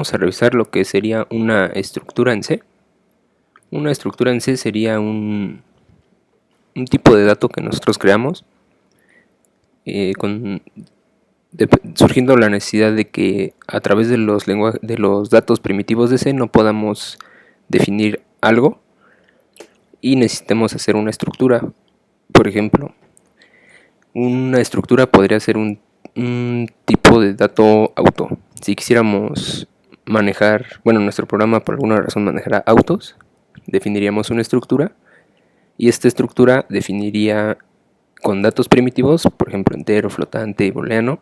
Vamos a revisar lo que sería una estructura en C. Una estructura en C sería un tipo de dato que nosotros creamos surgiendo la necesidad de que a través de los datos primitivos de C no podamos definir algo y necesitemos hacer una estructura. Por ejemplo, una estructura podría ser un tipo de dato auto. Si quisiéramos manejar, nuestro programa por alguna razón manejará autos, definiríamos una estructura y esta estructura definiría con datos primitivos, por ejemplo entero, flotante y booleano,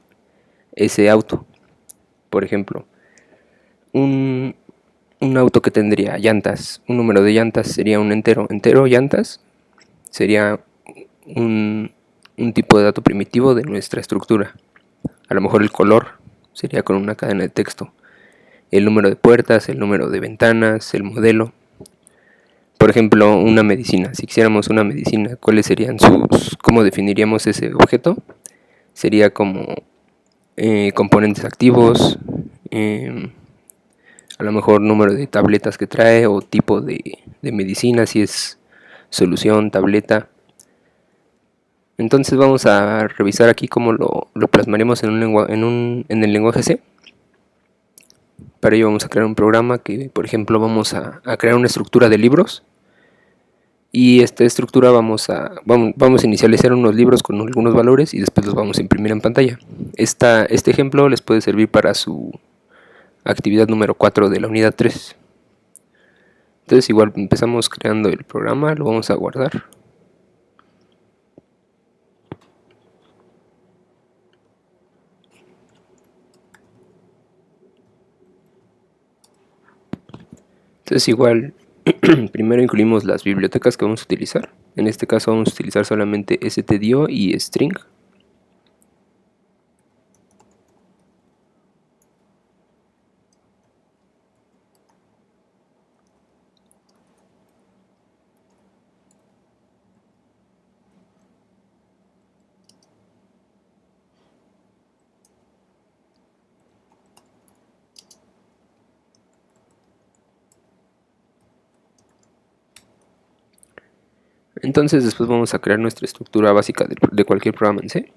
ese auto. Por ejemplo, un auto que tendría llantas, un número de llantas sería un entero llantas sería un tipo de dato primitivo de nuestra estructura. A lo mejor el color sería con una cadena de texto, el número de puertas, el número de ventanas, el modelo. Por ejemplo, una medicina. Si quisiéramos una medicina, ¿cuáles serían cómo definiríamos ese objeto? Sería como componentes activos, a lo mejor número de tabletas que trae o tipo de medicina, si es solución, tableta. Entonces vamos a revisar aquí cómo lo plasmaremos en el lenguaje C. Para ello vamos a crear un programa que, por ejemplo, vamos a crear una estructura de libros. Y esta estructura vamos a inicializar unos libros con algunos valores y después los vamos a imprimir en pantalla. Este ejemplo les puede servir para su actividad número 4 de la unidad 3. Entonces igual empezamos creando el programa, lo vamos a guardar. Entonces igual primero incluimos las bibliotecas que vamos a utilizar. En este caso vamos a utilizar solamente stdio y string. Entonces después vamos a crear nuestra estructura básica de cualquier programa en C.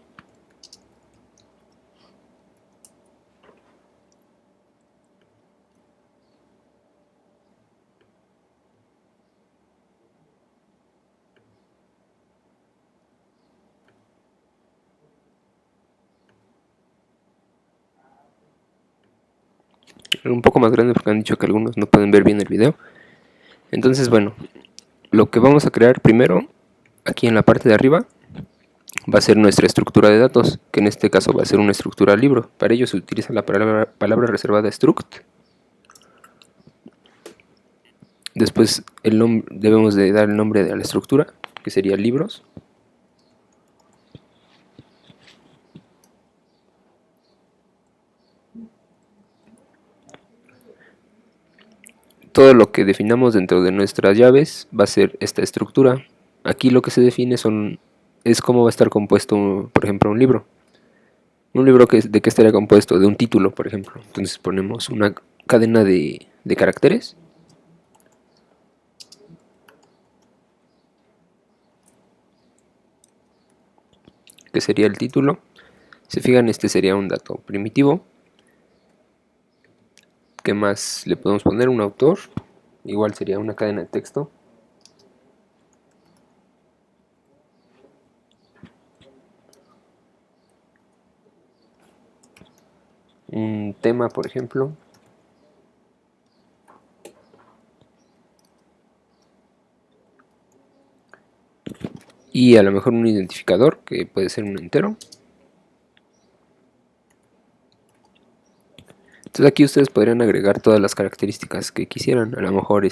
Un poco más grande porque han dicho que algunos no pueden ver bien el video. Entonces bueno, lo que vamos a crear primero, aquí en la parte de arriba, va a ser nuestra estructura de datos, que en este caso va a ser una estructura libro. Para ello se utiliza la palabra reservada struct. Después debemos de dar el nombre de la estructura, que sería libros. Todo lo que definamos dentro de nuestras llaves va a ser esta estructura. Aquí lo que se define es cómo va a estar compuesto, por ejemplo, un libro. Un libro ¿de qué estaría compuesto? De un título, por ejemplo. Entonces ponemos una cadena de caracteres. Que sería el título. Se fijan, este sería un dato primitivo. ¿Qué más le podemos poner? Un autor. Igual sería una cadena de texto. Un tema, por ejemplo. Y a lo mejor un identificador, que puede ser un entero. Entonces aquí ustedes podrían agregar todas las características que quisieran. A lo mejor,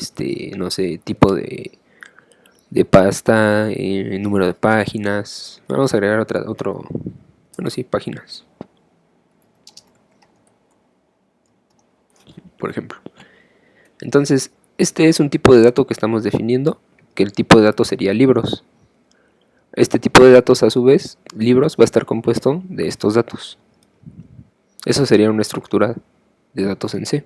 no sé, tipo de pasta, número de páginas. Vamos a agregar páginas. Por ejemplo. Entonces, este es un tipo de dato que estamos definiendo, que el tipo de dato sería libros. Este tipo de datos, a su vez, libros, va a estar compuesto de estos datos. Eso sería una estructura de datos en C.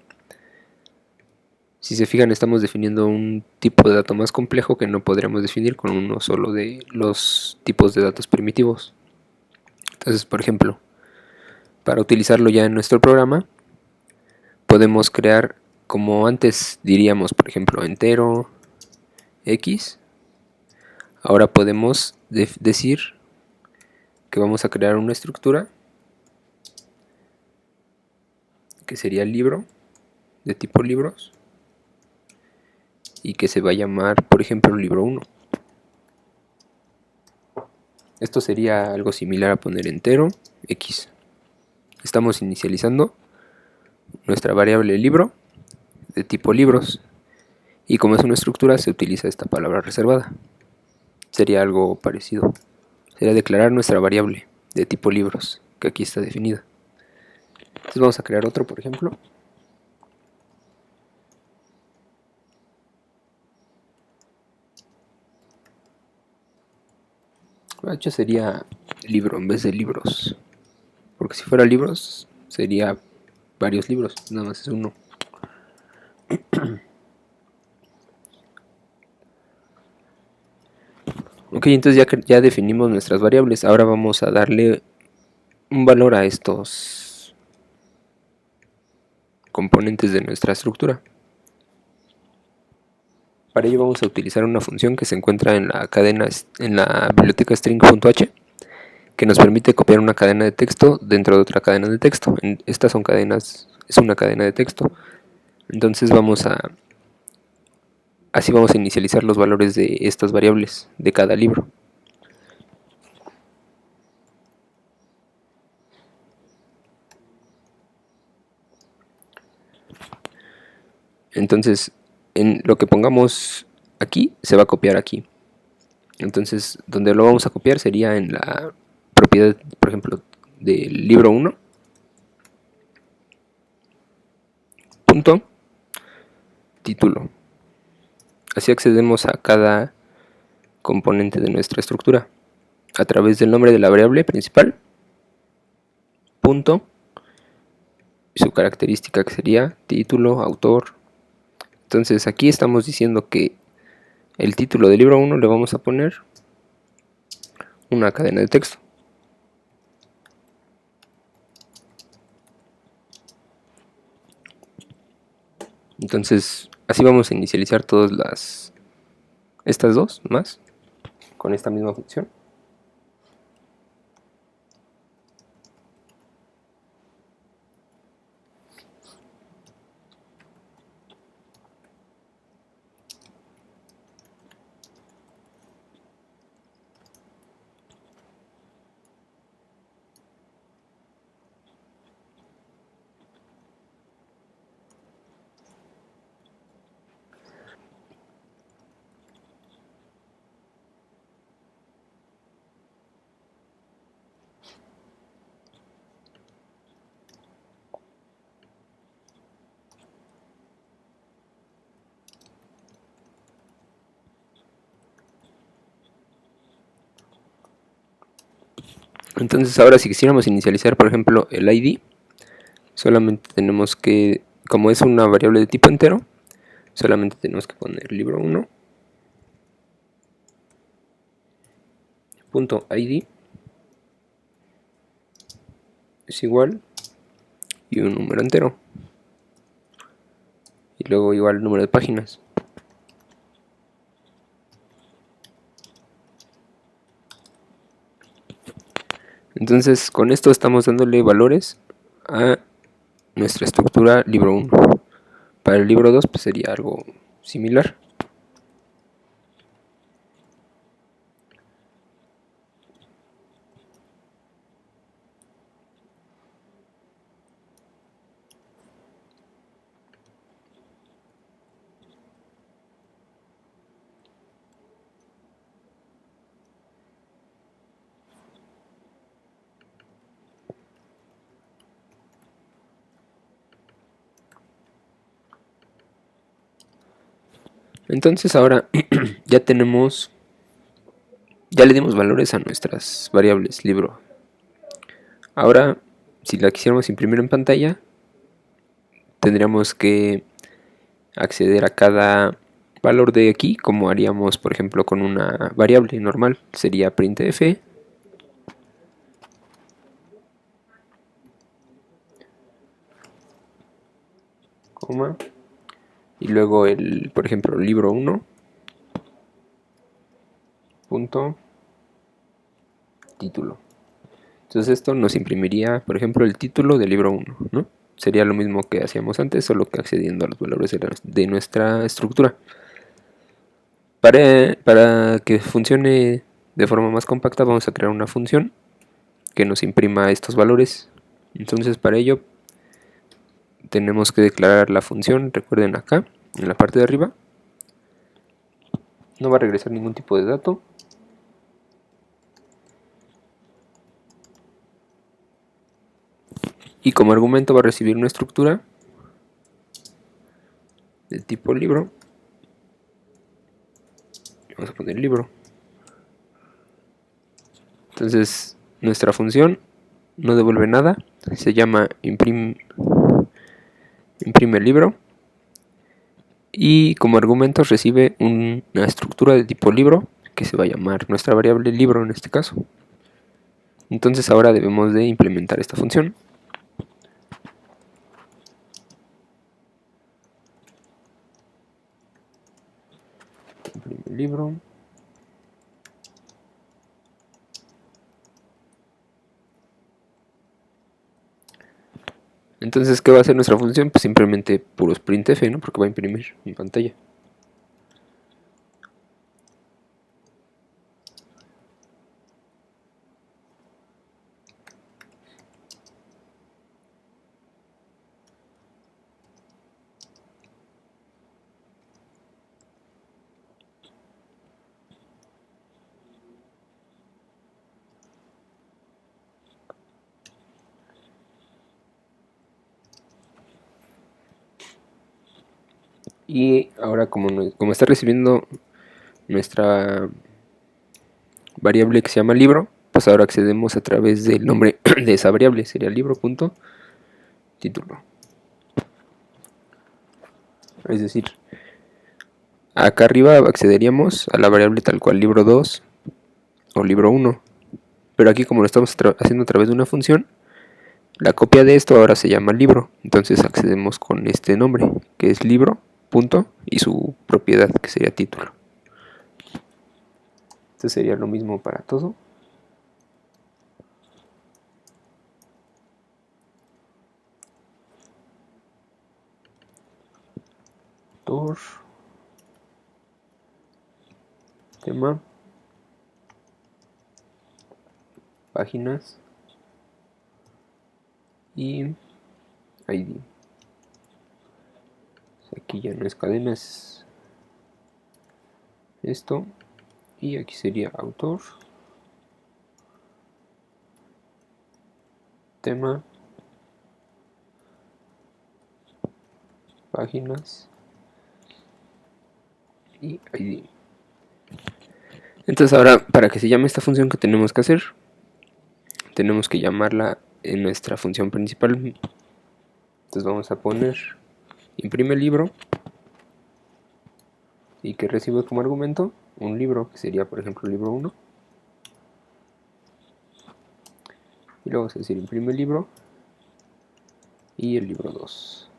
Si se fijan, estamos definiendo un tipo de dato más complejo que no podríamos definir con uno solo de los tipos de datos primitivos. Entonces, por ejemplo, para utilizarlo ya en nuestro programa, podemos crear, como antes diríamos, por ejemplo, entero x. Ahora podemos decir que vamos a crear una estructura que sería libro, de tipo libros, y que se va a llamar, por ejemplo, libro 1. Esto sería algo similar a poner entero x. Estamos inicializando nuestra variable libro de tipo libros, y como es una estructura se utiliza esta palabra reservada. Sería algo parecido. Sería declarar nuestra variable de tipo libros, que aquí está definida. Entonces vamos a crear otro, por ejemplo. De hecho sería libro en vez de libros, porque si fuera libros sería varios libros, nada más es uno. Ok, entonces ya definimos nuestras variables. Ahora vamos a darle un valor a estos componentes de nuestra estructura. Para ello vamos a utilizar una función que se encuentra en la biblioteca string.h, que nos permite copiar una cadena de texto dentro de otra cadena de texto. Estas son cadenas, es una cadena de texto. Entonces así vamos a inicializar los valores de estas variables de cada libro. Entonces, en lo que pongamos aquí, se va a copiar aquí. Entonces, donde lo vamos a copiar sería en la propiedad, por ejemplo, del libro 1, punto, título. Así accedemos a cada componente de nuestra estructura a través del nombre de la variable principal, punto, y su característica que sería título, autor. Entonces aquí estamos diciendo que el título del libro 1 le vamos a poner una cadena de texto. Entonces así vamos a inicializar todas estas dos más con esta misma función. Entonces ahora si quisiéramos inicializar, por ejemplo, el ID, solamente tenemos que, como es una variable de tipo entero, solamente tenemos que poner libro 1 punto ID es igual y un número entero, y luego igual el número de páginas. Entonces con esto estamos dándole valores a nuestra estructura libro 1. Para el libro 2 pues sería algo similar. Entonces ahora ya le dimos valores a nuestras variables libro. Ahora, si la quisiéramos imprimir en pantalla, tendríamos que acceder a cada valor de aquí, como haríamos por ejemplo con una variable normal. Sería printf, coma, y luego el, por ejemplo, libro 1 punto título. Entonces esto nos imprimiría, por ejemplo, el título del libro 1, ¿no? Sería lo mismo que hacíamos antes, solo que accediendo a los valores de nuestra estructura. Para que funcione de forma más compacta, vamos a crear una función que nos imprima estos valores. Entonces para ello tenemos que declarar la función, recuerden acá, en la parte de arriba. No va a regresar ningún tipo de dato. Y como argumento va a recibir una estructura del tipo libro. Vamos a poner libro. Entonces nuestra función no devuelve nada. Se llama imprime libro. Y como argumento recibe una estructura de tipo libro que se va a llamar nuestra variable libro en este caso. Entonces ahora debemos de implementar esta función. Imprime libro. Entonces, ¿qué va a hacer nuestra función? Pues simplemente puros printf, ¿no? Porque va a imprimir en pantalla. Y ahora como está recibiendo nuestra variable que se llama libro, pues ahora accedemos a través del nombre de esa variable, sería libro.título. Es decir, acá arriba accederíamos a la variable tal cual libro 2 o libro 1. Pero aquí como lo estamos haciendo a través de una función, la copia de esto ahora se llama libro. Entonces accedemos con este nombre, que es libro, punto, y su propiedad, que sería título. Esto sería lo mismo para todo. Autor, tema, páginas y ID. Aquí ya no es cadena, es esto. Y aquí sería autor, tema, páginas y ID. Entonces ahora, para que se llame esta función, que tenemos que hacer? Tenemos que llamarla en nuestra función principal. Entonces vamos a poner imprime libro y que recibe como argumento un libro, que sería por ejemplo libro 1. Y luego vamos a decir imprime libro y el libro 2.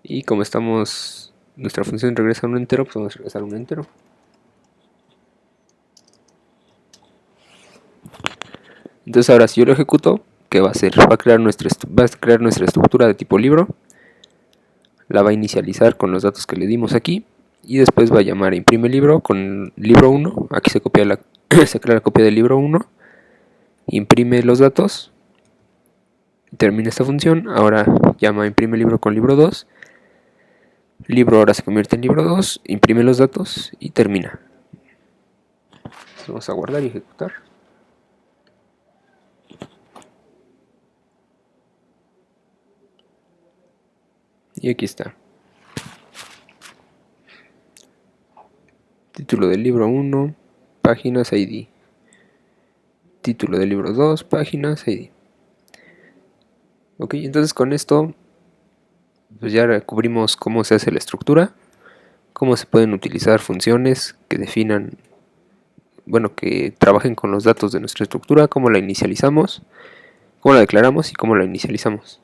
Y como estamos, nuestra función regresa a un entero, pues vamos a regresar un entero. Entonces ahora si yo lo ejecuto, ¿qué va a hacer? Va a crear nuestra estructura de tipo libro, la va a inicializar con los datos que le dimos aquí, y después va a llamar a imprime libro con libro 1, aquí se copia se crea la copia del libro 1, imprime los datos, termina esta función, ahora llama a imprime libro con libro 2, libro ahora se convierte en libro 2, imprime los datos y termina. Vamos a guardar y ejecutar. Y aquí está. Título del libro 1, páginas ID. Título del libro 2, páginas ID. Ok, entonces con esto pues ya cubrimos cómo se hace la estructura, cómo se pueden utilizar funciones que definan, bueno, que trabajen con los datos de nuestra estructura, cómo la inicializamos, cómo la declaramos y cómo la inicializamos.